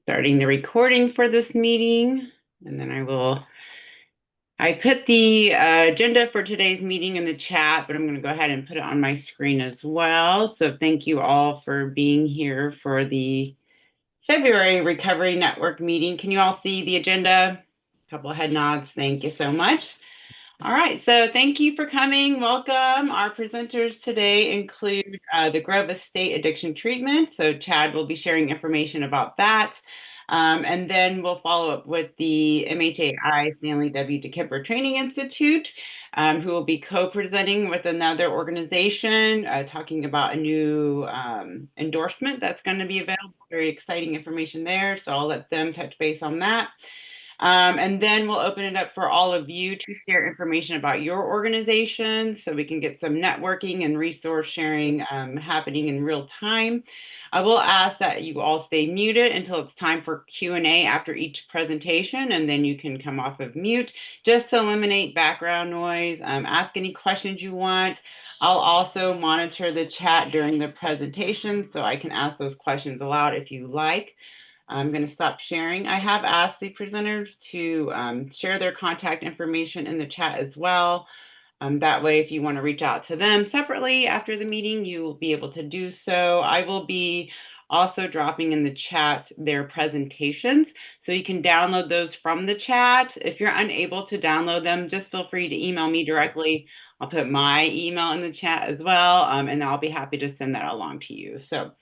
Starting the recording for this meeting, and then I put the agenda for today's meeting in the chat, but I'm going to go ahead and put it on my screen as well. So thank you all for being here for the February Recovery Network meeting. Can you all see the agenda? A couple of head nods. Thank you so much. All right, so thank you for coming. Welcome. Our presenters today include the Grove Estate Addiction Treatment. So Chad will be sharing information about that. And then we'll follow up with the MHAI Stanley W. DeKemper Training Institute, who will be co-presenting with another organization, talking about a new endorsement that's going to be available. Very exciting information there. So I'll let them touch base on that. And then we'll open it up for all of you to share information about your organization so we can get some networking and resource sharing happening in real time. I will ask that you all stay muted until it's time for Q&A after each presentation, and then you can come off of mute just to eliminate background noise. Ask any questions you want. I'll also monitor the chat during the presentation so I can ask those questions aloud if you like. I'm going to stop sharing. I have asked the presenters to share their contact information in the chat as well. That way, if you want to reach out to them separately after the meeting, you will be able to do so. I will be also dropping in the chat their presentations, so you can download those from the chat. If you're unable to download them, just feel free to email me directly. I'll put my email in the chat as well, and I'll be happy to send that along to you. So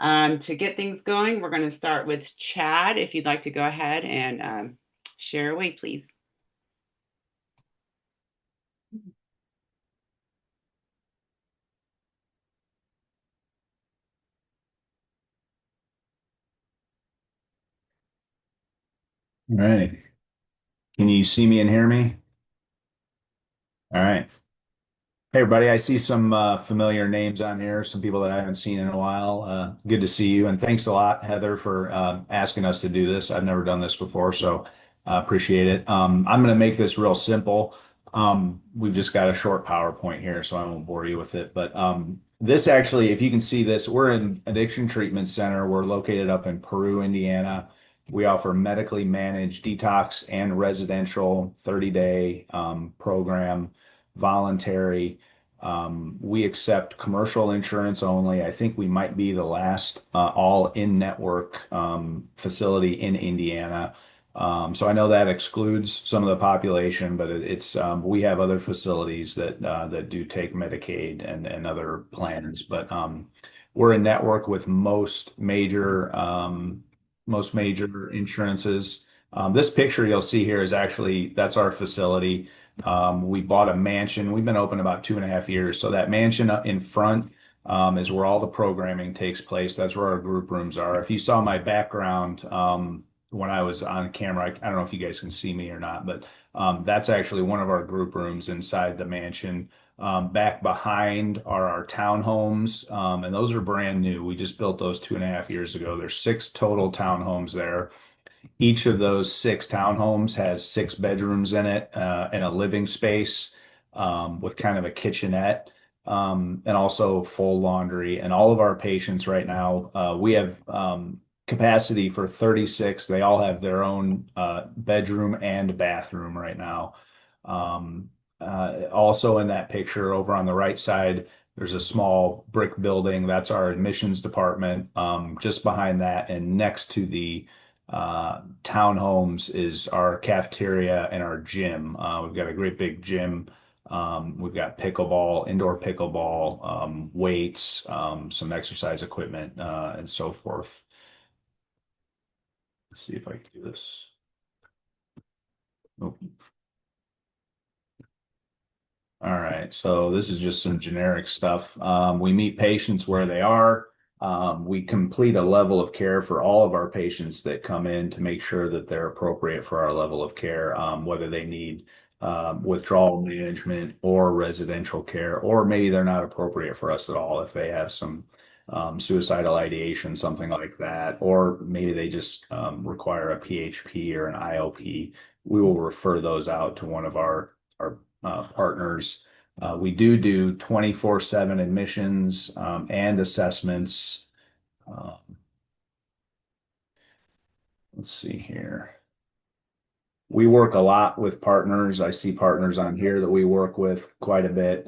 to get things going, we're going to start with Chad. If you'd like to go ahead and share away, please. All right. Can you see me and hear me? All right. Hey, everybody. I see some familiar names on here, some people that I haven't seen in a while. Good to see you. And thanks a lot, Heather, for asking us to do this. I've never done this before, so I appreciate it. I'm going to make this real simple. We've just got a short PowerPoint here, so I won't bore you with it. But this actually, if you can see this, we're in Addiction Treatment Center. We're located up in Peru, Indiana. We offer medically managed detox and residential 30-day program, voluntary. We accept commercial insurance only. I think we might be the last all in-network facility in Indiana. So I know that excludes some of the population, but it's we have other facilities that do take Medicaid and other plans. But we're in network with most major insurances. This picture you'll see here is actually that's our facility. We bought a mansion. We've been open about 2.5 years. So that mansion up in front is where all the programming takes place. That's where our group rooms are. If you saw my background when I was on camera, I don't know if you guys can see me or not, but that's actually one of our group rooms inside the mansion. Back behind are our townhomes, and those are brand new. We just built those 2.5 years ago. There's 6 total townhomes there. Each of those 6 townhomes has 6 bedrooms in it, and a living space with kind of a kitchenette, and also full laundry. And all of our patients right now, we have capacity for 36. They all have their own bedroom and bathroom right now. Also in that picture over on the right side, there's a small brick building. That's our admissions department. Just behind that and next to the townhomes is our cafeteria and our gym. We've got a great big gym. We've got pickleball, indoor pickleball, weights, some exercise equipment, and so forth. Let's see if I can do this. Nope. All right, so this is just some generic stuff. We meet patients where they are. We complete a level of care for all of our patients that come in to make sure that they're appropriate for our level of care, whether they need withdrawal management or residential care, or maybe they're not appropriate for us at all if they have some suicidal ideation, something like that, or maybe they just require a PHP or an IOP. We will refer those out to one of our partners. We do 24/7 admissions and assessments. Um, let's see here. We work a lot with partners. I see partners on here that we work with quite a bit.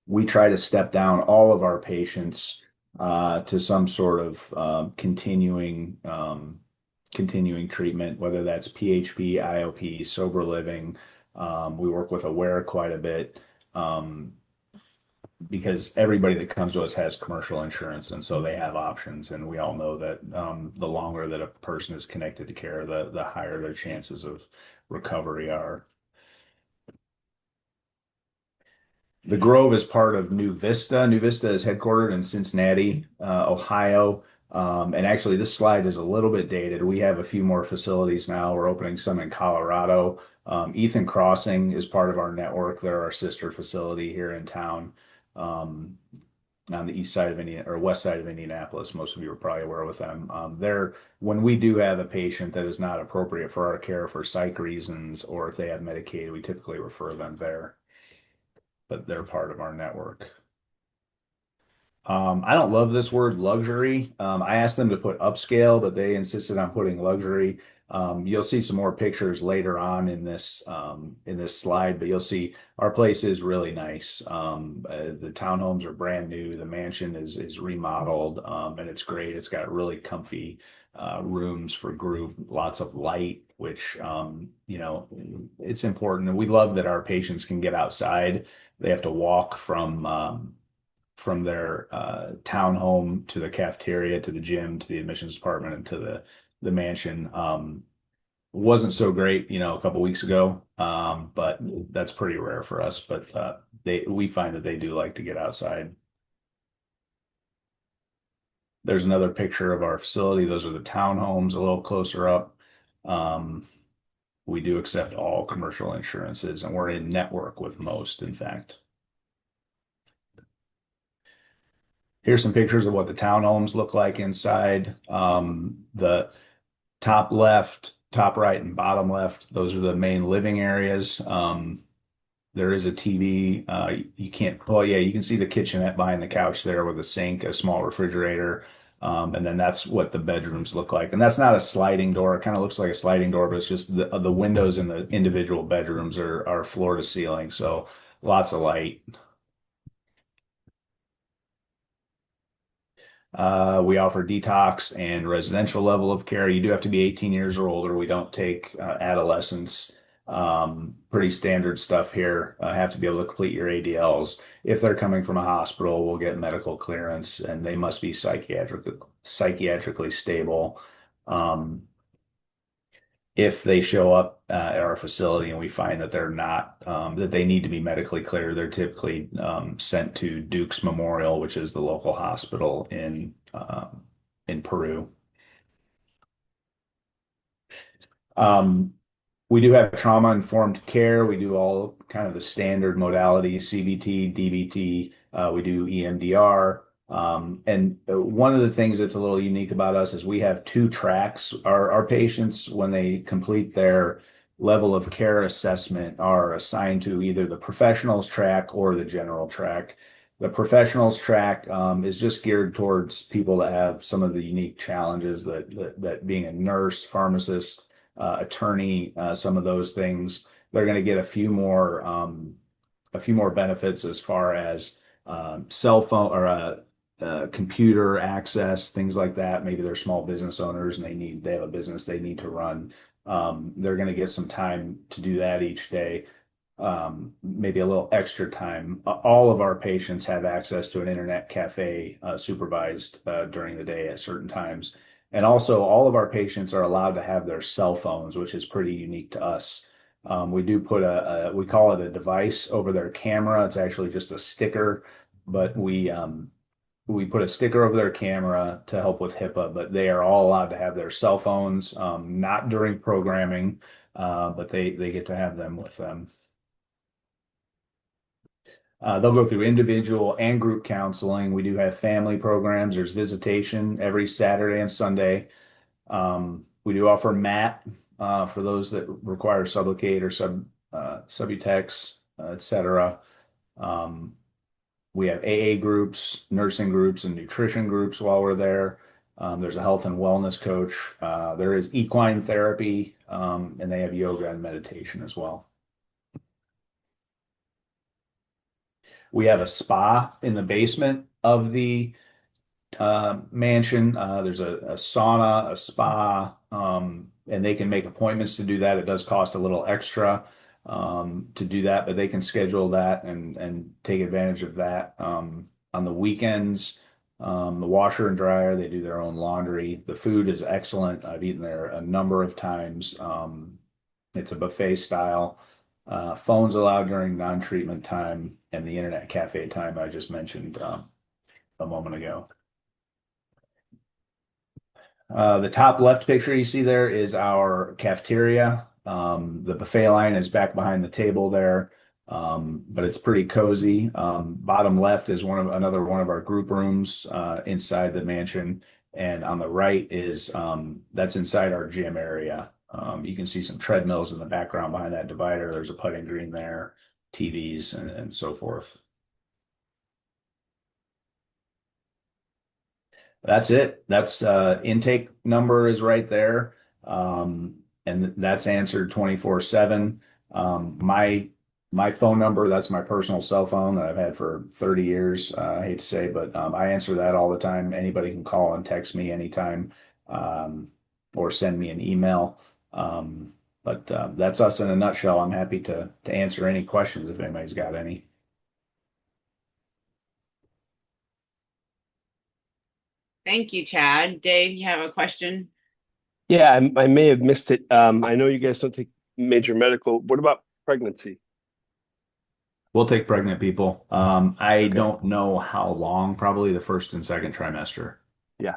We try to step down all of our patients to some sort of continuing treatment, whether that's PHP, IOP, sober living. We work with Aware quite a bit. Um, because everybody that comes to us has commercial insurance, and so they have options. And we all know that the longer that a person is connected to care, the higher their chances of recovery are. The Grove is part of New Vista. New Vista is headquartered in Cincinnati, Ohio. And actually, this slide is a little bit dated. We have a few more facilities now. We're opening some in Colorado. Ethan Crossing is part of our network. They're our sister facility here in town. Um, on the east side of Indiana or west side of Indianapolis. Most of you are probably aware with them. When we do have a patient that is not appropriate for our care for psych reasons, or if they have Medicaid, we typically refer them there, but they're part of our network. I don't love this word luxury. I asked them to put upscale, but they insisted on putting luxury. You'll see some more pictures later on in this slide, but you'll see our place is really nice. The townhomes are brand new. The mansion is remodeled, and it's great. It's got really comfy rooms for group, lots of light, which it's important. And we love that our patients can get outside. They have to walk from their townhome to the cafeteria, to the gym, to the admissions department, and to the mansion. Wasn't so great, a couple weeks ago, but that's pretty rare for us. But we find that they do like to get outside. There's another picture of our facility. Those are the townhomes, a little closer up. Um, we do accept all commercial insurances, and we're in network with most, in fact. Here's some pictures of what the townhomes look like inside. The top left, top right, and bottom left, those are the main living areas. There is a TV. You can't, well, yeah, you can see the kitchenette behind the couch there with a sink, a small refrigerator. And then that's what the bedrooms look like. And that's not a sliding door. It kind of looks like a sliding door, but it's just the windows in the individual bedrooms are floor to ceiling. So lots of light. We offer detox and residential level of care. You do have to be 18 years or older. We don't take adolescents. Pretty standard stuff here. Have to be able to complete your ADLs. If they're coming from a hospital, we'll get medical clearance, and they must be psychiatrically stable. Um, if they show up at our facility and we find that they're not, that they need to be medically clear, they're typically sent to Duke's Memorial, which is the local hospital in Peru. Um, we do have trauma-informed care. We do all kind of the standard modalities, CBT, DBT. We do EMDR. And one of the things that's a little unique about us is we have two tracks. Our patients, when they complete their level of care assessment, are assigned to either the professionals track or the general track. The professionals track is just geared towards people that have some of the unique challenges that being a nurse, pharmacist, attorney, some of those things. They're going to get a few more benefits as far as cell phone or computer access, things like that. Maybe they're small business owners and they have a business they need to run. They're going to get some time to do that each day. Maybe a little extra time. All of our patients have access to an internet cafe supervised during the day at certain times. And also, all of our patients are allowed to have their cell phones, which is pretty unique to us. We do put we call it a device over their camera. It's actually just a sticker, but we put a sticker over their camera to help with HIPAA, but they are all allowed to have their cell phones, not during programming, but they get to have them with them. They'll go through individual and group counseling. We do have family programs. There's visitation every Saturday and Sunday. We do offer MAT for those that require Sublocade or Subutex, etc. We have AA groups, nursing groups, and nutrition groups while we're there. There's a health and wellness coach. There is equine therapy, and they have yoga and meditation as well. We have a spa in the basement of the mansion. There's a sauna, a spa, and they can make appointments to do that. It does cost a little extra to do that, but they can schedule that and take advantage of that. On the weekends, the washer and dryer, they do their own laundry. The food is excellent. I've eaten there a number of times. It's a buffet style. Phones allowed during non-treatment time and the internet cafe time I just mentioned a moment ago. The top left picture you see there is our cafeteria. The buffet line is back behind the table there, but it's pretty cozy. Bottom left is another one of our group rooms inside the mansion, and on the right is that's inside our gym area. You can see some treadmills in the background behind that divider. There's a putting green there, TVs, and so forth. That's it. That's intake number is right there. And that's answered 24/7. My phone number, that's my personal cell phone that I've had for 30 years. I hate to say, but I answer that all the time. Anybody can call and text me anytime, or send me an email. But that's us in a nutshell. I'm happy to answer any questions if anybody's got any. Thank you, Chad. Dave, you have a question? Yeah, I may have missed it. I know you guys don't take major medical. What about pregnancy? We'll take pregnant people. I Okay. don't know how long, probably the first and second trimester. Yeah.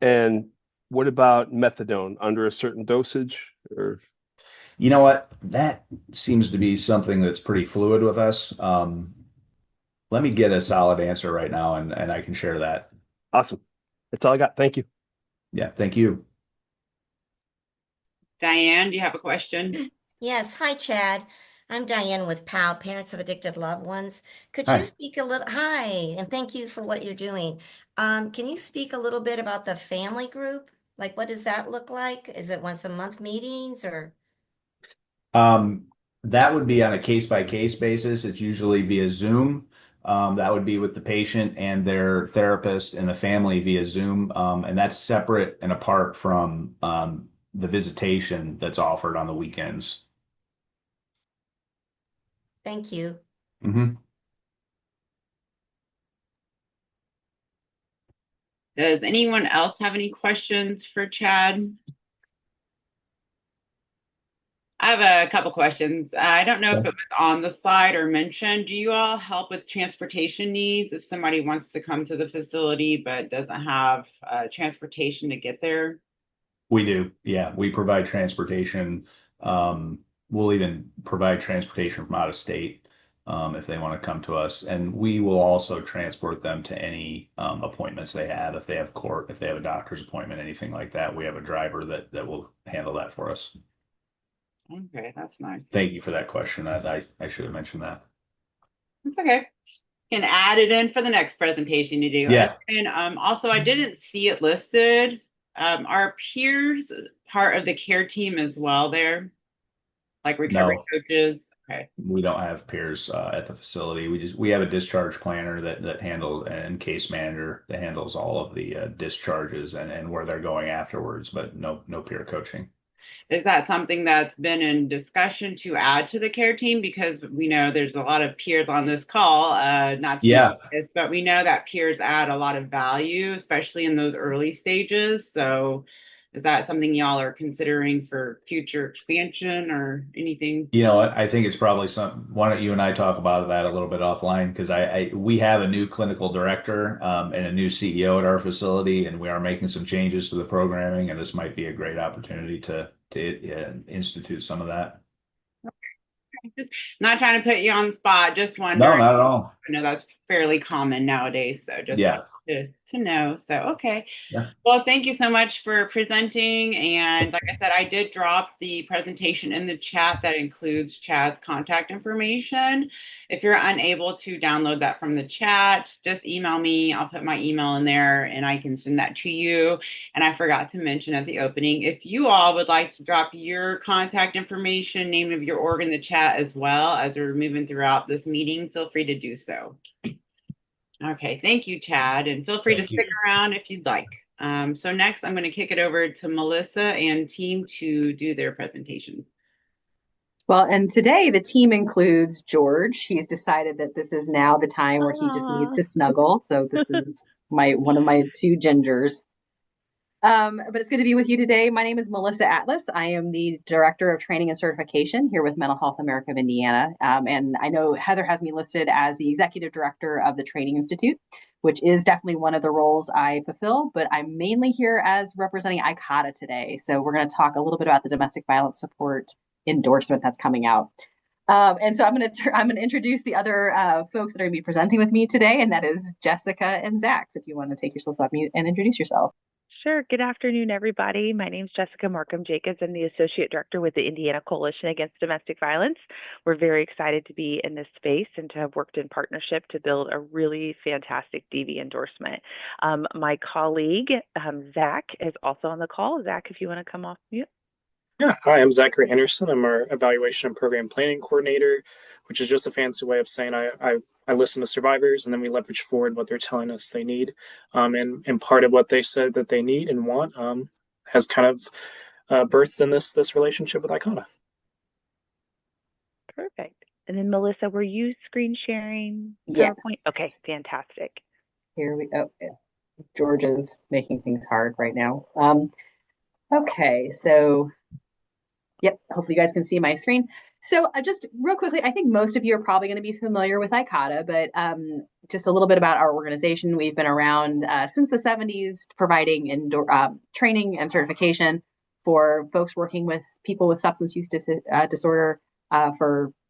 And what about methadone under a certain dosage or You know what? That seems to be something that's pretty fluid with us. Let me get a solid answer right now and I can share that. awesome. That's all I got. Thank you. Yeah, thank you. Diane, do you have a question? Yes. Hi, Chad. I'm Diane with PAL, Parents of Addicted Loved Ones. Could you Hi. speak a little? Hi, and thank you for what you're doing. Can you speak a little bit about the family group? Like, what does that look like? Is it once a month meetings or? Um, that would be on a case by case basis. It's usually via Zoom. That would be with the patient and their therapist and the family via Zoom. And that's separate and apart from the visitation that's offered on the weekends. Thank you. Hmm. Does anyone else have any questions for Chad? I have a couple questions. I don't know if it was on the slide or mentioned. Do you all help with transportation needs if somebody wants to come to the facility but doesn't have transportation to get there? We do. Yeah, we provide transportation. Um, we'll even provide transportation from out of state if they want to come to us. And we will also transport them to any appointments they have. If they have court, if they have a doctor's appointment, anything like that, we have a driver that will handle that for us. Okay, that's nice. Thank you for that question. I should have mentioned that. It's okay. Can add it in for the next presentation you do. Yeah. And also, I didn't see it listed. Are peers part of the care team as well there? Like recovery No, coaches? Okay. we don't have peers at the facility. We have a discharge planner that handles and case manager that handles all of the discharges and where they're going afterwards, but no peer coaching. Is that something that's been in discussion to add to the care team? Because we know there's a lot of peers on this call, not to be Yeah, biased, but we know that peers add a lot of value, especially in those early stages. So is that something y'all are considering for future expansion or anything? you know, I think it's probably why don't you and I talk about that a little bit offline because we have a new clinical director and a new CEO at our facility, and we are making some changes to the programming, and this might be a great opportunity to institute some of that. Just not trying to put you on the spot, just No, wondering. not at all. I know that's fairly common nowadays, so just Yeah. to know. So, okay. Yeah. Well, thank you so much for presenting. And like I said, I did drop the presentation in the chat that includes Chad's contact information. If you're unable to download that from the chat, just email me. I'll put my email in there and I can send that to you. And I forgot to mention at the opening, if you all would like to drop your contact information, name of your org in the chat as well as we're moving throughout this meeting, feel free to do so. Okay, thank you, Chad, and feel free to Thank you. stick around if you'd like. So next, I'm going to kick it over to Melissa and team to do their presentation. Well, and today the team includes George. He's decided that this is now the time where he just needs to snuggle. So this is one of my two gingers. But it's good to be with you today. My name is Melissa Atlas. I am the Director of Training and Certification here with Mental Health America of Indiana. And I know Heather has me listed as the Executive Director of the Training Institute, which is definitely one of the roles I fulfill, but I'm mainly here as representing ICATA today. So we're going to talk a little bit about the domestic violence support endorsement that's coming out. And so I'm going to introduce the other folks that are going to be presenting with me today, and that is Jessica and Zach. So if you want to take yourselves off mute and introduce yourself. Sure. Good afternoon, everybody. My name is Jessica Markham Jacobs. I'm the Associate Director with the Indiana Coalition Against Domestic Violence. We're very excited to be in this space and to have worked in partnership to build a really fantastic DV endorsement. My colleague, Zach, is also on the call. Zach, if you want to come off mute. Yeah, hi, I'm Zachary Anderson. I'm our Evaluation and Program Planning Coordinator, which is just a fancy way of saying I listen to survivors and then we leverage forward what they're telling us they need. And part of what they said that they need and want has kind of birthed in this relationship with ICATA. Perfect. And then Melissa, were you screen sharing PowerPoint? Yes. Okay, fantastic. Here we go. Oh, George is making things hard right now. Okay, so yep, hopefully you guys can see my screen. So just real quickly, I think most of you are probably going to be familiar with ICATA, but just a little bit about our organization. We've been around since the 70s, providing training and certification for folks working with people with substance use disorder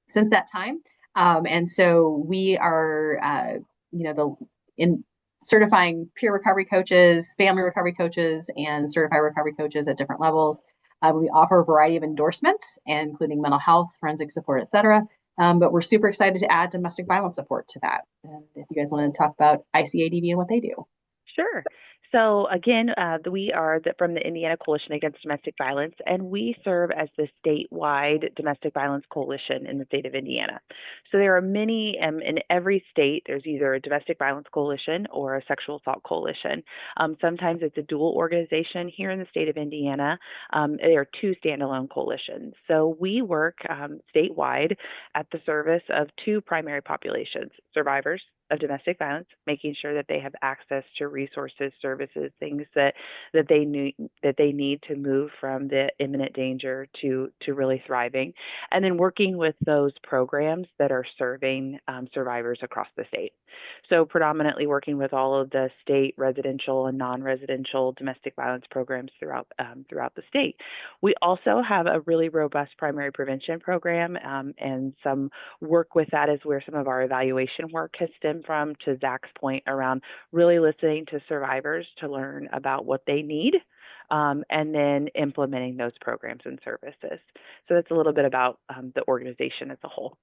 since that time. And so we are, in certifying peer recovery coaches, family recovery coaches, and certified recovery coaches at different levels. We offer a variety of endorsements, including mental health, forensic support, et cetera. But we're super excited to add domestic violence support to that. And if you guys want to talk about ICADV and what they do. Sure. So again, we are from the Indiana Coalition Against Domestic Violence, and we serve as the statewide domestic violence coalition in the state of Indiana. So there are many, in every state, there's either a domestic violence coalition or a sexual assault coalition. Sometimes it's a dual organization. Here in the state of Indiana, there are two standalone coalitions. So we work statewide at the service of two primary populations: survivors of domestic violence, making sure that they have access to resources, services, things that they need to move from the imminent danger to really thriving, and then working with those programs that are serving survivors across the state. So predominantly working with all of the state residential and non-residential domestic violence programs throughout the state. We also have a really robust primary prevention program, and some work with that is where some of our evaluation work has stemmed from, to Zach's point around really listening to survivors to learn about what they need, and then implementing those programs and services. So that's a little bit about the organization as a whole.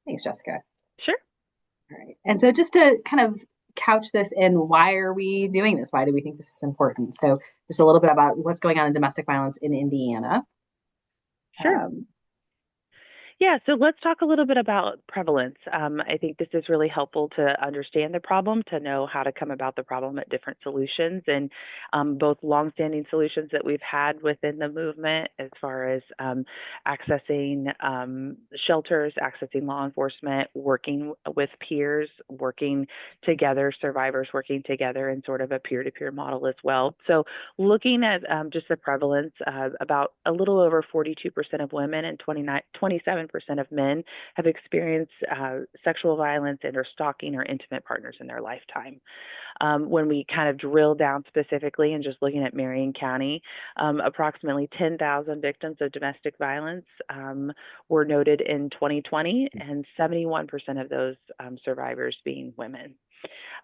Thanks, Jessica. Sure. All right. And so just to kind of couch this in, why are we doing this? Why do we think this is important? So just a little bit about what's going on in domestic violence in Indiana. Sure. Yeah, so let's talk a little bit about prevalence. I think this is really helpful to understand the problem, to know how to come about the problem at different solutions, and both longstanding solutions that we've had within the movement as far as accessing shelters, accessing law enforcement, working with peers, working together, survivors working together in sort of a peer-to-peer model as well. So looking at just the prevalence, about a little over 42% of women and 27% of men have experienced sexual violence and or stalking or intimate partners in their lifetime. When we kind of drill down specifically and just looking at Marion County, approximately 10,000 victims of domestic violence were noted in 2020, and 71% of those survivors being women.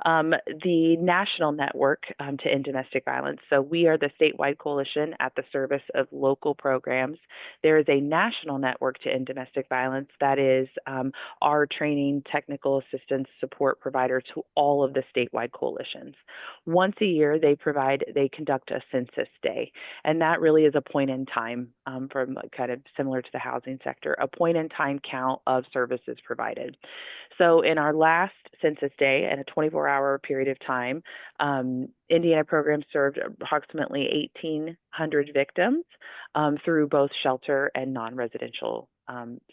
The national network to end domestic violence. So we are the statewide coalition at the service of local programs. There is a national network to end domestic violence that is our training, technical assistance, support provider to all of the statewide coalitions. Once a year, they conduct a census day, and that really is a point in time from kind of similar to the housing sector, a point in time count of services provided. So in our last census day, and a 24-hour period of time, Indiana programs served approximately 1,800 victims through both shelter and non-residential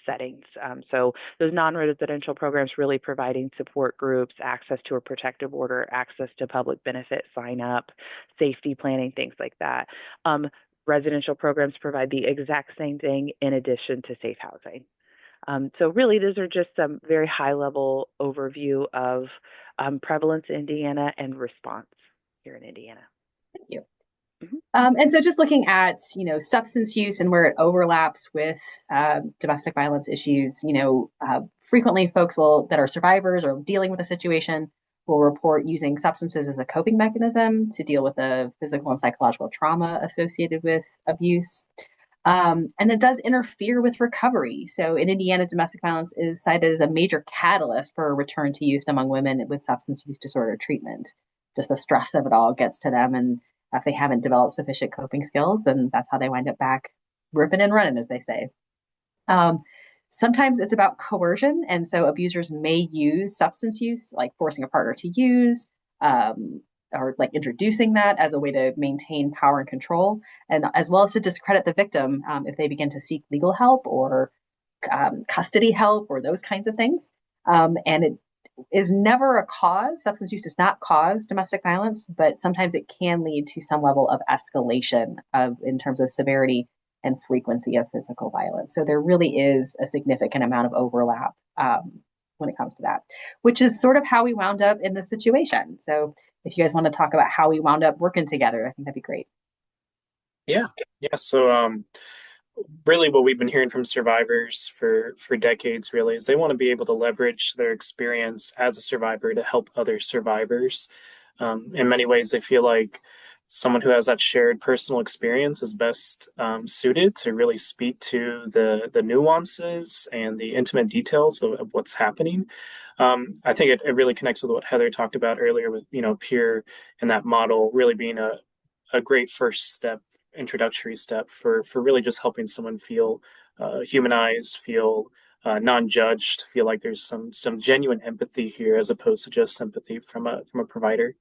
settings. So those non-residential programs really providing support groups, access to a protective order, access to public benefit sign up, safety planning, things like that. Residential programs provide the exact same thing in addition to safe housing. So really, those are just some very high-level overview of prevalence in Indiana and response here in Indiana. Thank you. And so just looking at, substance use and where it overlaps with domestic violence issues, frequently folks that are survivors or dealing with a situation will report using substances as a coping mechanism to deal with the physical and psychological trauma associated with abuse. And it does interfere with recovery. So in Indiana, domestic violence is cited as a major catalyst for a return to use among women with substance use disorder treatment. Just the stress of it all gets to them, and if they haven't developed sufficient coping skills, then that's how they wind up back ripping and running, as they say. Sometimes it's about coercion, and so abusers may use substance use, like forcing a partner to use, or like introducing that as a way to maintain power and control, and as well as to discredit the victim if they begin to seek legal help or custody help or those kinds of things. And it is never a cause. Substance use does not cause domestic violence, but sometimes it can lead to some level of escalation in terms of severity and frequency of physical violence. So there really is a significant amount of overlap when it comes to that, which is sort of how we wound up in this situation. So if you guys want to talk about how we wound up working together, I think that'd be great. Yeah. So really what we've been hearing from survivors for decades really is they want to be able to leverage their experience as a survivor to help other survivors. In many ways, they feel like someone who has that shared personal experience is best suited to really speak to the nuances and the intimate details of what's happening. I think it really connects with what Heather talked about earlier with, peer and that model really being a great first step, introductory step for really just helping someone feel humanized, feel non-judged, feel like there's some genuine empathy here as opposed to just sympathy from a provider.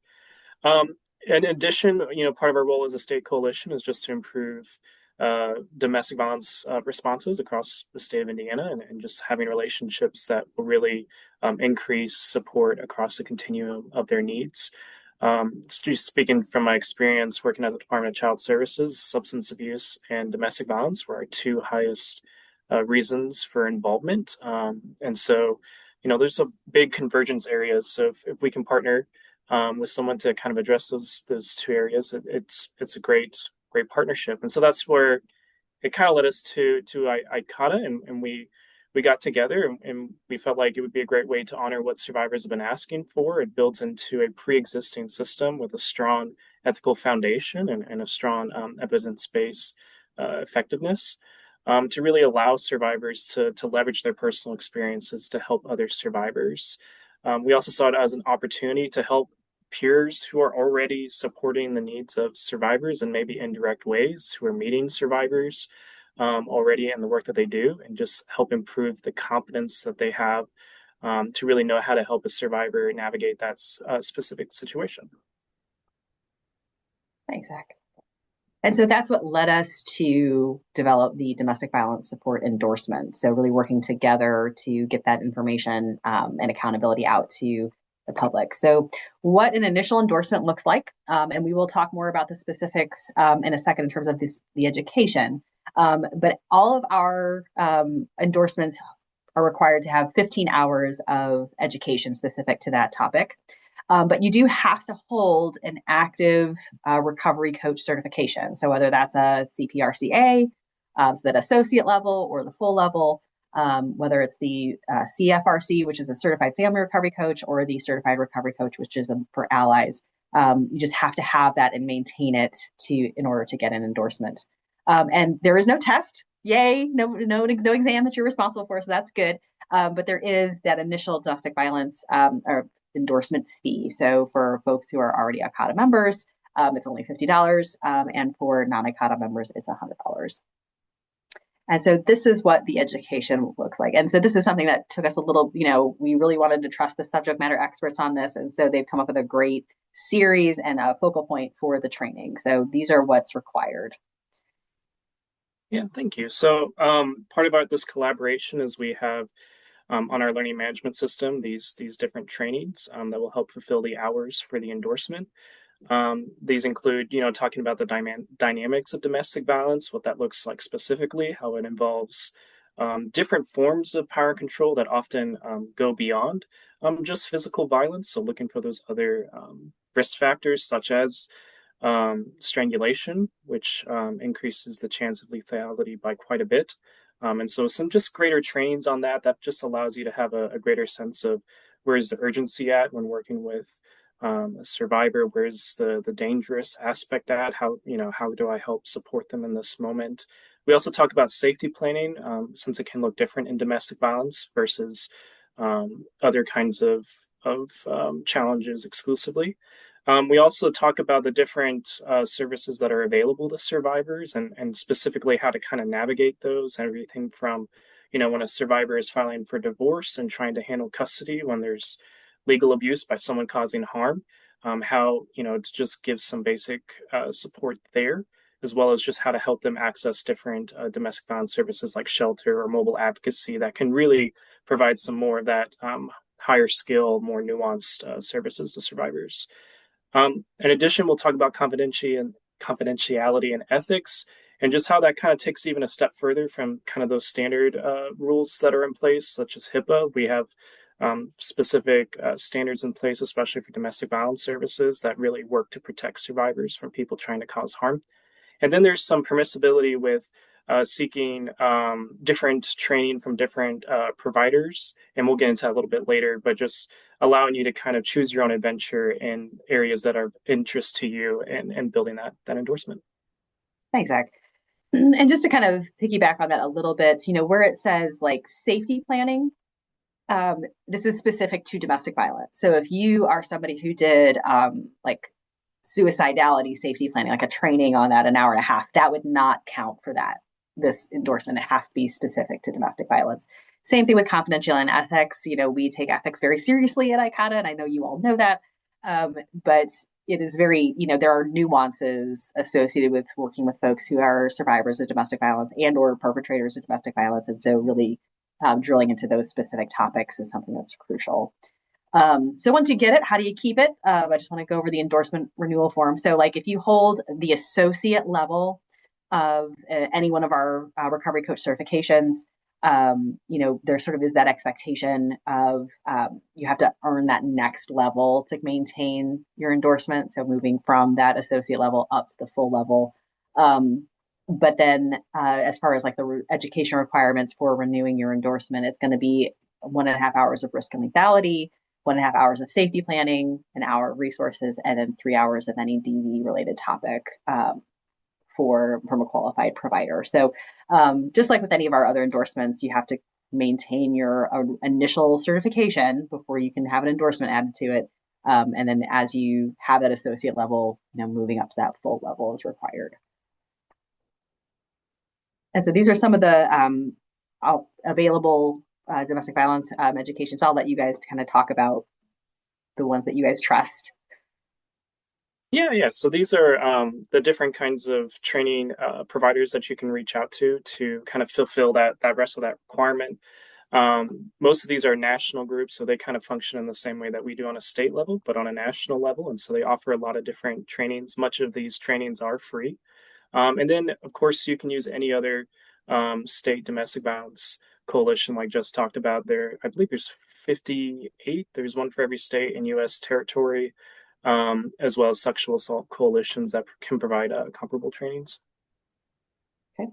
In addition, part of our role as a state coalition is just to improve domestic violence responses across the state of Indiana and just having relationships that will really increase support across the continuum of their needs. Just speaking from my experience working at the Department of Child Services, substance abuse and domestic violence were our two highest reasons for involvement. And so, there's a big convergence areas. So if we can partner with someone to kind of address those two areas, it's a great partnership. And so that's where it kind of led us to ICATA, and we got together and we felt like it would be a great way to honor what survivors have been asking for. It builds into a pre-existing system with a strong ethical foundation and a strong evidence-based effectiveness to really allow survivors to leverage their personal experiences to help other survivors. We also saw it as an opportunity to help peers who are already supporting the needs of survivors in maybe indirect ways, who are meeting survivors already in the work that they do, and just help improve the competence that they have to really know how to help a survivor navigate that specific situation. Thanks, Zach. And so that's what led us to develop the domestic violence support endorsement. So really working together to get that information and accountability out to the public. So what an initial endorsement looks like, and we will talk more about the specifics in a second in terms of the education. But all of our endorsements are required to have 15 hours of education specific to that topic. But you do have to hold an active recovery coach certification. So whether that's a CPRCA, so that associate level or the full level, whether it's the CFRC, which is the Certified Family Recovery Coach, or the Certified Recovery Coach, which is for allies. You just have to have that and maintain it in order to get an endorsement. And there is no test. Yay, no exam that you're responsible for, so that's good. But there is that initial domestic violence or endorsement fee. So for folks who are already ICADA members, it's only $50, and for non-ICADA members, it's $100. And so this is what the education looks like. And so this is something that took us a little, we really wanted to trust the subject matter experts on this. And so they've come up with a great series and a focal point for the training. So these are what's required. Yeah, thank you. So part about this collaboration is we have on our learning management system these different trainings that will help fulfill the hours for the endorsement. These include, talking about the dynamics of domestic violence, what that looks like specifically, how it involves different forms of power control that often go beyond just physical violence. So looking for those other risk factors such as strangulation, which increases the chance of lethality by quite a bit. And so some just greater trainings on that just allows you to have a greater sense of where is the urgency at when working with a survivor, where's the dangerous aspect at, how do I help support them in this moment. We also talk about safety planning, since it can look different in domestic violence versus other kinds of challenges exclusively. We also talk about the different services that are available to survivors and specifically how to kind of navigate those, everything from, when a survivor is filing for divorce and trying to handle custody when there's legal abuse by someone causing harm, how, to just give some basic support there, as well as just how to help them access different domestic violence services like shelter or mobile advocacy that can really provide some more of that higher skill, more nuanced services to survivors. In addition, we'll talk about confidentiality and ethics, and just how that kind of takes even a step further from kind of those standard rules that are in place, such as HIPAA. We have specific standards in place, especially for domestic violence services, that really work to protect survivors from people trying to cause harm. And then there's some permissibility with seeking different training from different providers, and we'll get into that a little bit later, but just allowing you to kind of choose your own adventure in areas that are of interest to you and building that endorsement. Thanks, Zach. And just to kind of piggyback on that a little bit, where it says like safety planning, this is specific to domestic violence. So if you are somebody who did like suicidality safety planning, like a training on that, an hour and a half, that would not count for this endorsement. It has to be specific to domestic violence. Same thing with confidentiality and ethics. We take ethics very seriously at ICADA, and I know you all know that. But it is very, there are nuances associated with working with folks who are survivors of domestic violence and or perpetrators of domestic violence. And so really drilling into those specific topics is something that's crucial. So once you get it, how do you keep it? I just want to go over the endorsement renewal form. So like if you hold the associate level of any one of our recovery coach certifications, there sort of is that expectation of you have to earn that next level to maintain your endorsement. So moving from that associate level up to the full level. But then as far as like the education requirements for renewing your endorsement, it's going to be 1.5 hours of risk and lethality, 1.5 hours of safety planning, an hour of resources, and then 3 hours of any DV related topic from a qualified provider. So just like with any of our other endorsements, you have to maintain your initial certification before you can have an endorsement added to it. And then as you have that associate level, moving up to that full level is required. And so these are some of the available domestic violence education. So I'll let you guys kind of talk about the ones that you guys trust. Yeah. So these are the different kinds of training providers that you can reach out to kind of fulfill that rest of that requirement. Most of these are national groups, so they kind of function in the same way that we do on a state level, but on a national level. And so they offer a lot of different trainings. Much of these trainings are free. And then, of course, you can use any other state domestic violence coalition like just talked about there. I believe there's 58. There's one for every state and U.S. territory, as well as sexual assault coalitions that can provide comparable trainings. Okay.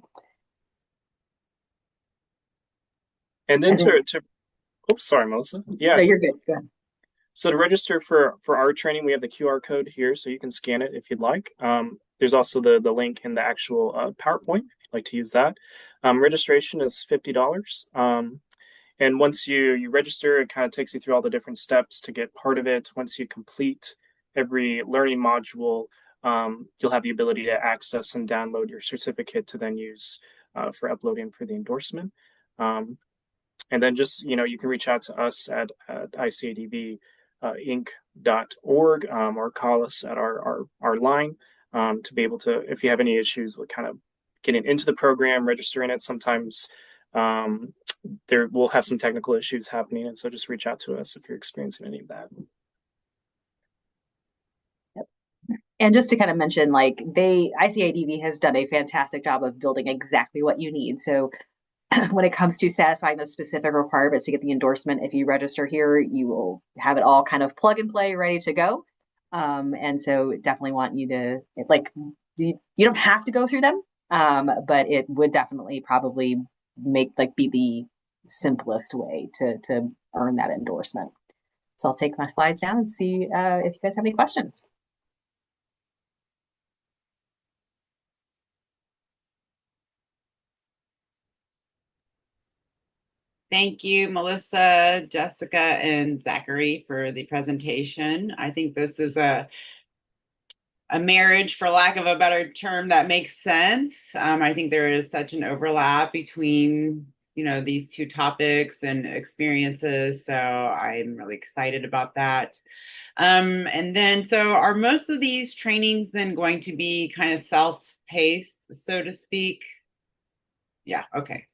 And then And then, oops, sorry, Melissa. Yeah. no, you're good. Go ahead. So to register for our training, we have the QR code here, so you can scan it if you'd like. There's also the link in the actual PowerPoint if you'd like to use that. Registration is $50. And once you register, it kind of takes you through all the different steps to get part of it. Once you complete every learning module, you'll have the ability to access and download your certificate to then use for uploading for the endorsement. And then just, you can reach out to us at icadvinc.org or call us at our line to be able to, if you have any issues with kind of getting into the program, registering it. Sometimes we'll have some technical issues happening, and so just reach out to us if you're experiencing any of that. Yep. And just to kind of mention, like ICADV has done a fantastic job of building exactly what you need. So when it comes to satisfying those specific requirements to get the endorsement, if you register here, you will have it all kind of plug and play, ready to go. And so definitely want you to, like, you don't have to go through them, but it would definitely probably be the simplest way to earn that endorsement. So I'll take my slides down and see if you guys have any questions. Thank you, Melissa, Jessica, and Zachary for the presentation. I think this is a marriage, for lack of a better term, that makes sense. I think there is such an overlap between these two topics and experiences, so I'm really excited about that. And then, so are most of these trainings then going to be kind of self-paced, so to speak? Yeah, okay.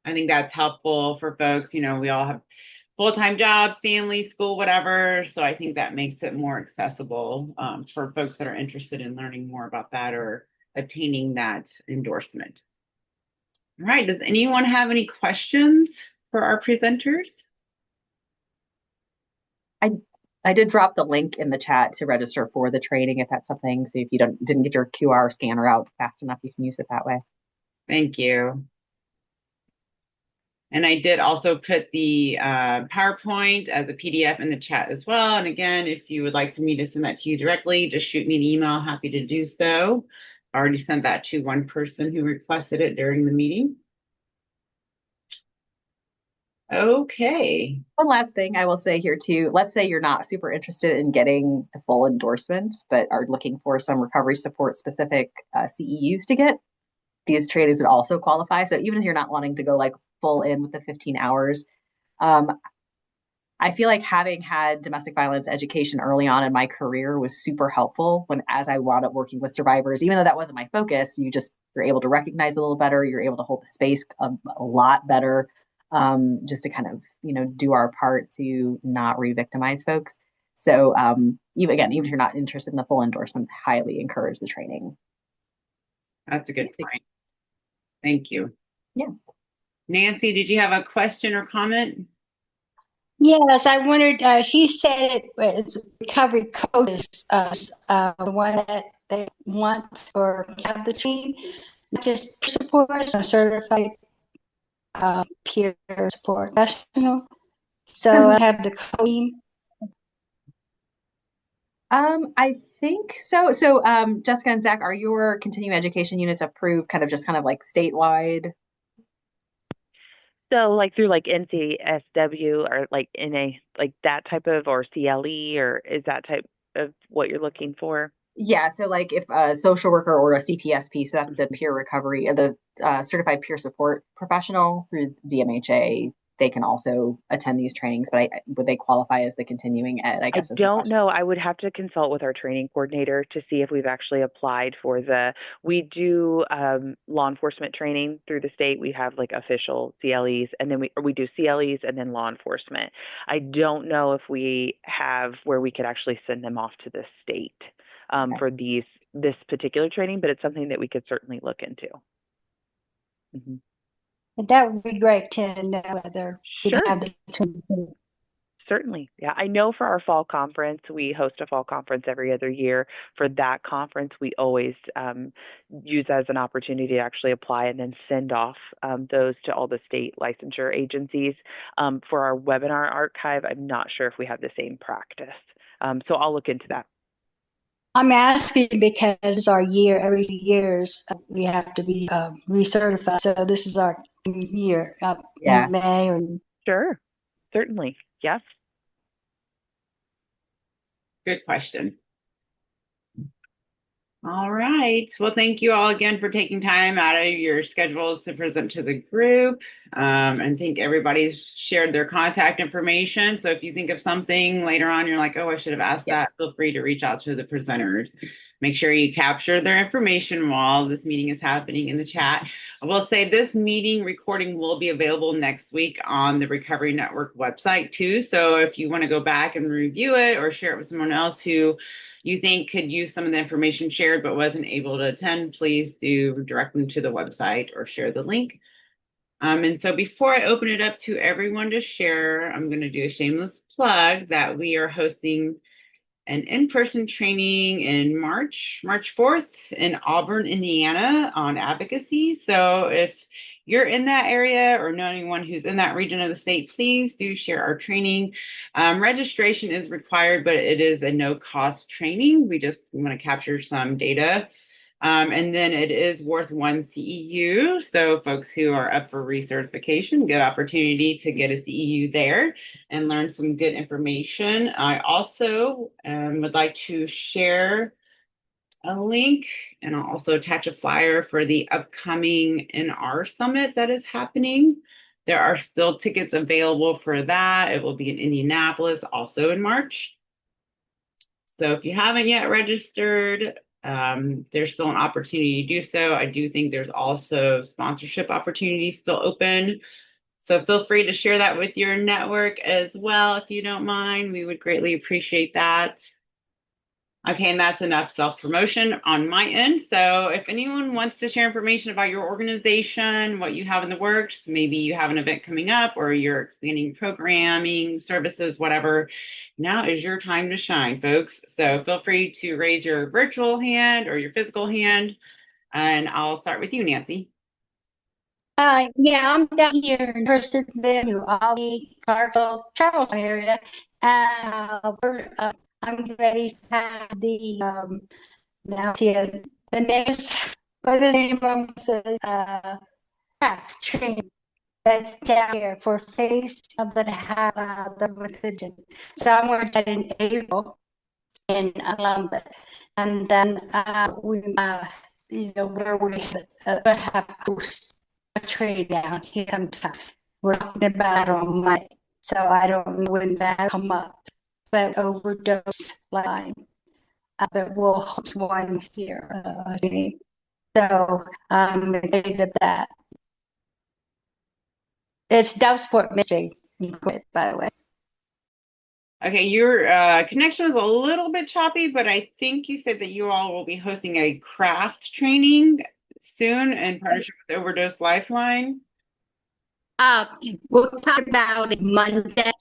I think that's helpful for folks. We all have full-time jobs, family, school, whatever. So I think that makes it more accessible for folks that are interested in learning more about that or obtaining that endorsement. All right, does anyone have any questions for our presenters? I did drop the link in the chat to register for the training if that's something. So if you didn't get your QR scanner out fast enough, you can use it that way. Thank you. And I did also put the PowerPoint as a PDF in the chat as well. And again, if you would like for me to send that to you directly, just shoot me an email. Happy to do so. I already sent that to one person who requested it during the meeting. Okay. One last thing I will say here too, let's say you're not super interested in getting the full endorsement, but are looking for some recovery support specific CEUs to get. These trainings would also qualify. So even if you're not wanting to go like full in with the 15 hours, I feel like having had domestic violence education early on in my career was super helpful as I wound up working with survivors. Even though that wasn't my focus, you're able to recognize a little better. You're able to hold the space a lot better, just to kind of, do our part to not re-victimize folks. So even if you're not interested in the full endorsement, highly encourage the training. That's a good point. Thank you. Yeah. Nancy, did you have a question or comment? Yes, I wondered, she said it was recovery coaches, the one that they want or have the training, not just peer support, a certified peer support professional. So I have the coaching. I think so. So Jessica and Zach, are your continuing education units approved kind of like statewide? So like through like NCSW or like NA, like that type of, or CLE, or is that type of what you're looking for? Yeah, so like if a social worker or a CPSP, so that's the peer recovery, the certified peer support professional through DMHA, they can also attend these trainings, but would they qualify as the continuing ed, I guess? I don't know. I would have to consult with our training coordinator to see if we've actually applied for we do law enforcement training through the state. We have like official CLEs, and then we do CLEs and then law enforcement. I don't know if we have where we could actually send them off to the state for this particular training, but it's something that we could certainly look into. Mm-hmm. That would be great to know whether we Sure. have the training. Certainly. Yeah. I know for our fall conference, we host a fall conference every other year. For that conference, we always use as an opportunity to actually apply and then send off those to all the state licensure agencies. For our webinar archive, I'm not sure if we have the same practice. So I'll look into that. I'm asking because it's our year. Every years we have to be recertified. So this is our year Yeah. in May. Or Sure. Certainly. Yes. Good question. All right. Well, thank you all again for taking time out of your schedules to present to the group. And think everybody's shared their contact information. So if you think of something later on, you're like, oh, I should have asked that, feel free to reach out to the presenters. Make sure you capture their information while this meeting is happening in the chat. I will say this meeting recording will be available next week on the Recovery Network website too. So if you want to go back and review it or share it with someone else who you think could use some of the information shared but wasn't able to attend, please do direct them to the website or share the link. And so before I open it up to everyone to share, I'm going to do a shameless plug that we are hosting an in-person training in March 4th in Auburn, Indiana on advocacy. So if you're in that area or know anyone who's in that region of the state, please do share our training. Registration is required, but it is a no-cost training. We just want to capture some data. And then it is worth 1 CEU. So folks who are up for recertification, good opportunity to get a CEU there and learn some good information. I also would like to share a link, and I'll also attach a flyer for the upcoming NR Summit that is happening. There are still tickets available for that. It will be in Indianapolis also in March. So if you haven't yet registered, there's still an opportunity to do so. I do think there's also sponsorship opportunities still open. So feel free to share that with your network as well, if you don't mind. We would greatly appreciate that. Okay, and that's enough self-promotion on my end. So if anyone wants to share information about your organization, what you have in the works, maybe you have an event coming up or you're expanding programming, services, whatever, now is your time to shine, folks. So feel free to raise your virtual hand or your physical hand, and I'll start with you, Nancy. yeah, I'm down here in Hurstonville, Albany, Clarksville, Charleston area. I'm ready to have the now see the next what is the name of the craft training that's down here for face of the religion. So I'm going to start in April in Columbus, and then we where we have a trade down here sometime. We're talking about it on Monday, so I don't know when that come up. But overdose line, but we'll host one here. So I'm excited of that. It's Dovesport, Michigan, by the way. Okay, your connection was a little bit choppy, but I think you said that you all will be hosting a craft training soon in partnership with Overdose Lifeline. We'll talk about it Monday.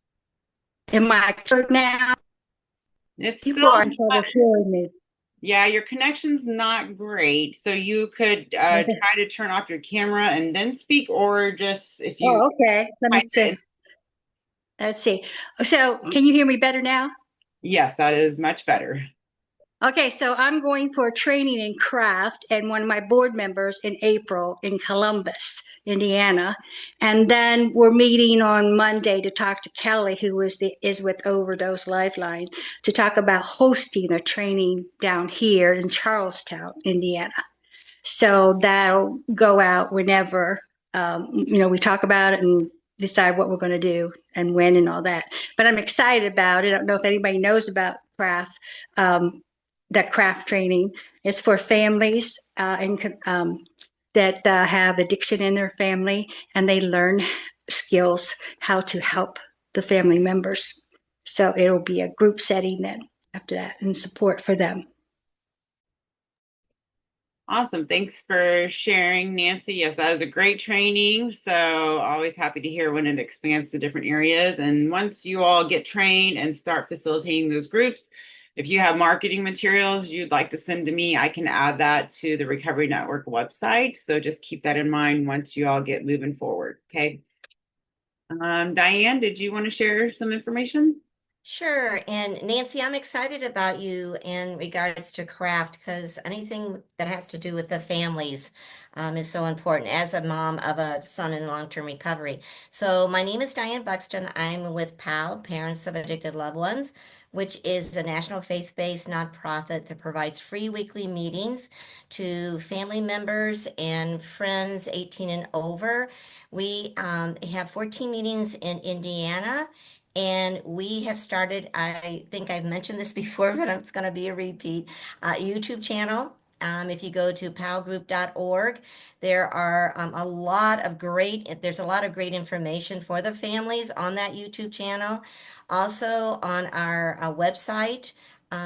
Am I clear now? It's People still are in trouble hearing me. Yeah, your connection's not great. So you could try to turn off your camera and then speak, or just if you. Oh, okay. Let me see. Let's see. So can you hear me better now? Yes, that is much better. Okay, so I'm going for a training in craft and one of my board members in April in Columbus, Indiana. And then we're meeting on Monday to talk to Kelly, who is with Overdose Lifeline, to talk about hosting a training down here in Charlestown, Indiana. So that'll go out whenever, we talk about it and decide what we're going to do and when and all that. But I'm excited about it. I don't know if anybody knows about craft. That craft training is for families that have addiction in their family, and they learn skills how to help the family members. So it'll be a group setting then after that and support for them. Awesome. Thanks for sharing, Nancy. Yes, that was a great training. So always happy to hear when it expands to different areas. And once you all get trained and start facilitating those groups, if you have marketing materials you'd like to send to me, I can add that to the Recovery Network website. So just keep that in mind once you all get moving forward. Okay. Diane, did you want to share some information? Sure. And Nancy, I'm excited about you in regards to craft because anything that has to do with the families is so important as a mom of a son in long-term recovery. So my name is Diane Buxton. I'm with PAL, Parents of Addicted Loved Ones, which is a national faith-based nonprofit that provides free weekly meetings to family members and friends 18 and over. We have 14 meetings in Indiana. And we have started, I think I've mentioned this before, but it's going to be a repeat, YouTube channel. If you go to palgroup.org, there are there's a lot of great information for the families on that YouTube channel. Also on our website,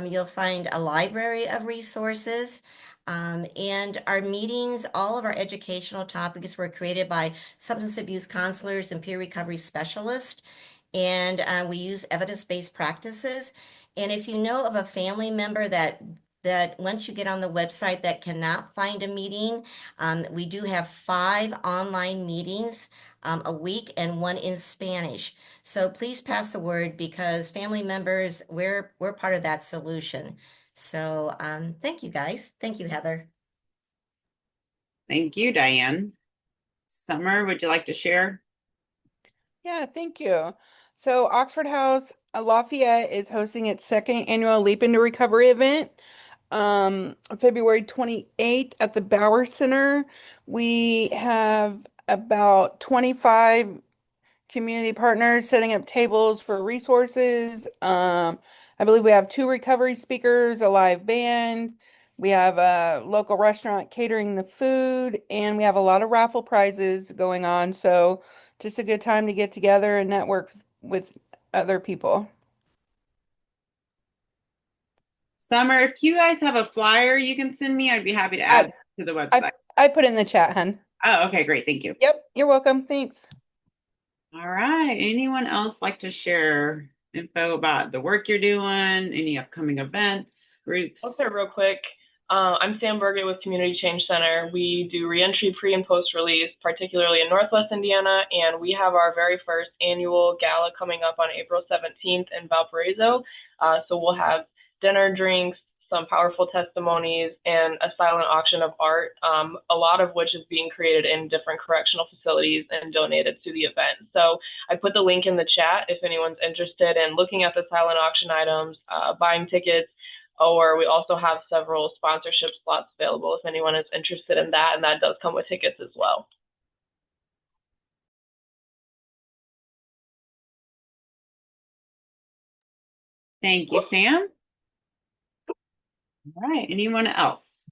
you'll find a library of resources. And our meetings, all of our educational topics were created by substance abuse counselors and peer recovery specialists. And we use evidence-based practices. And if you know of a family member that once you get on the website that cannot find a meeting, we do have 5 online meetings a week and 1 in Spanish. So please pass the word because family members, we're part of that solution. So thank you guys. Thank you, Heather. Thank you, Diane. Summer, would you like to share? Yeah, thank you. So Oxford House Lafayette is hosting its 2nd annual Leap into Recovery event, February 28th at the Bauer Center. We have about 25 community partners setting up tables for resources. I believe we have 2 recovery speakers, a live band. We have a local restaurant catering the food, and we have a lot of raffle prizes going on. So just a good time to get together and network with other people. Summer, if you guys have a flyer you can send me, I'd be happy to add to the website. I put it in the chat, hun. Oh, okay, great. Thank you. Yep, you're welcome. Thanks. All right. Anyone else like to share info about the work you're doing, any upcoming events, groups? I'll start real quick. I'm Sam Burgett with Community Change Center. We do reentry pre and post release, particularly in Northwest Indiana, and we have our very first annual gala coming up on April 17th in Valparaiso. So we'll have dinner, drinks, some powerful testimonies, and a silent auction of art, a lot of which is being created in different correctional facilities and donated to the event. So I put the link in the chat if anyone's interested in looking at the silent auction items, buying tickets, or we also have several sponsorship slots available if anyone is interested in that, and that does come with tickets as well. Thank you, Sam. All right, anyone else?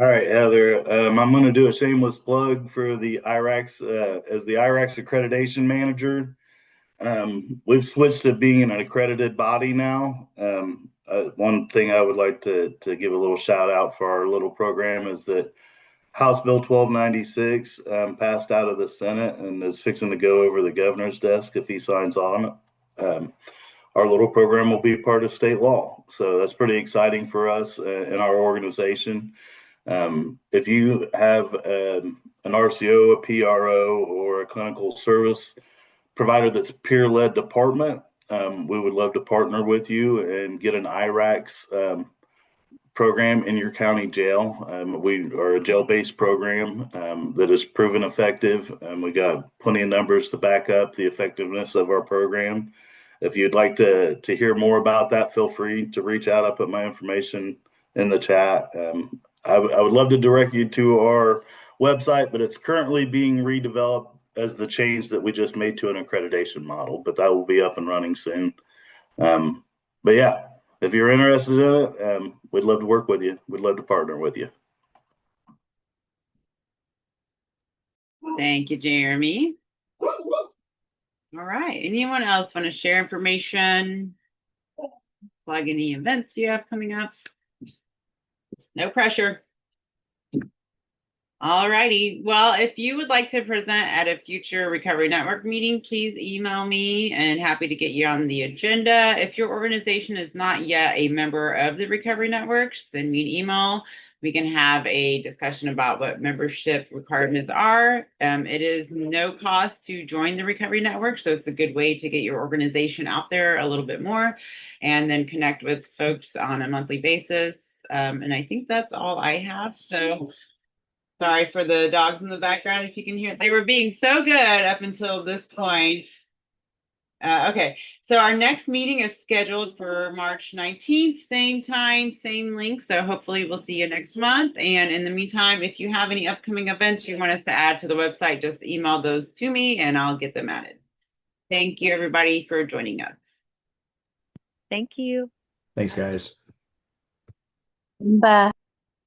All right, Heather, I'm going to do a shameless plug for the IRACS as the IRACS accreditation manager. We've switched to being an accredited body now. One thing I would like to give a little shout out for our little program is that House Bill 1296 passed out of the Senate and is fixing to go over the governor's desk if he signs on it. Our little program will be part of state law. So that's pretty exciting for us in our organization. If you have an RCO, a PRO, or a clinical service provider that's peer-led department, we would love to partner with you and get an IRACS program in your county jail. We are a jail-based program that has proven effective. We got plenty of numbers to back up the effectiveness of our program. If you'd like to hear more about that, feel free to reach out. I put my information in the chat. I would love to direct you to our website, but it's currently being redeveloped as the change that we just made to an accreditation model, but that will be up and running soon. But yeah, if you're interested in it, we'd love to work with you. We'd love to partner with you. Thank you, Jeremy. All right. Anyone else want to share information? Plug any events you have coming up? No pressure. All righty. Well, if you would like to present at a future Recovery Network meeting, please email me and happy to get you on the agenda. If your organization is not yet a member of the Recovery Network, send me an email. We can have a discussion about what membership requirements are. It is no cost to join the Recovery Network, so it's a good way to get your organization out there a little bit more and then connect with folks on a monthly basis. And I think that's all I have. So sorry for the dogs in the background if you can hear it. They were being so good up until this point. Okay, so our next meeting is scheduled for March 19th, same time, same link. So hopefully we'll see you next month. And in the meantime, if you have any upcoming events you want us to add to the website, just email those to me and I'll get them added. Thank you, everybody, for joining us. Thank you. Thanks, guys. Bye.